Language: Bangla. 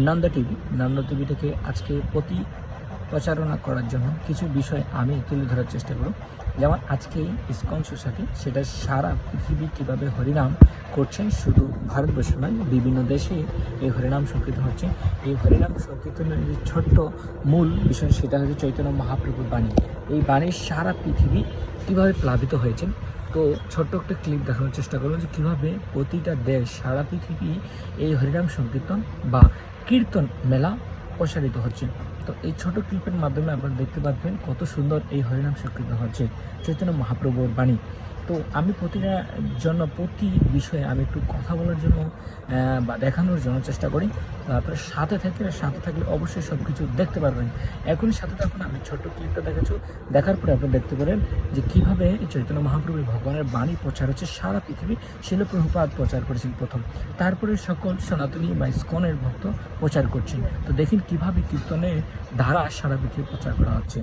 নন্দা টিভি থেকে আজকে প্রচারণা করার জন্য কিছু বিষয় আমি তুলে ধরার চেষ্টা করব। যেমন আজকে ইসকন সোসাইটি সেটা সারা পৃথিবী কীভাবে হরিনাম করছেন, শুধু ভারতবর্ষ নয়, বিভিন্ন দেশে এই হরিনাম সংকীর্তন হচ্ছে। এই হরিনাম সংকীর্তনের যে ছোট্ট মূল বিষয় সেটা হচ্ছে চৈতন্য মহাপ্রভুর বাণী। এই বাণীর সারা পৃথিবী কীভাবে প্লাবিত হয়েছেন। তো ছোট্ট একটা ক্লিপ দেখানোর চেষ্টা করবো যে কীভাবে প্রতিটা দেশ, সারা পৃথিবী এই হরিনাম সংকীর্তন বা কীর্তন মেলা প্রসারিত হচ্ছে। তো এই ছোট ক্লিপের মাধ্যমে আপনারা দেখতে পাচ্ছেন কত সুন্দর এই হরিনাম সংকীর্তন হচ্ছে চৈতন্য মহাপ্রভুর বাণী। তো আমি প্রতি বিষয়ে আমি একটু কথা বলার জন্য বা দেখানোর জন্য চেষ্টা করি। তো আপনারা সাথে থাকলে অবশ্যই সব কিছু দেখতে পারবেন। এখনই সাথে থাকুন, আমি ছোট্ট ক্লিপটা দেখার পরে আপনারা দেখতে পারেন যে কীভাবে চৈতন্য মহাপ্রভু ভগবানের বাণী প্রচার হচ্ছে সারা পৃথিবী। শিল প্রভুপাদ প্রচার করেছেন প্রথম, তারপরে সকল সনাতনী বা ইসকনের ভক্ত প্রচার করছেন। তো দেখুন কীভাবে কীর্তনের ধারা সারা পৃথিবী প্রচার করা হচ্ছে।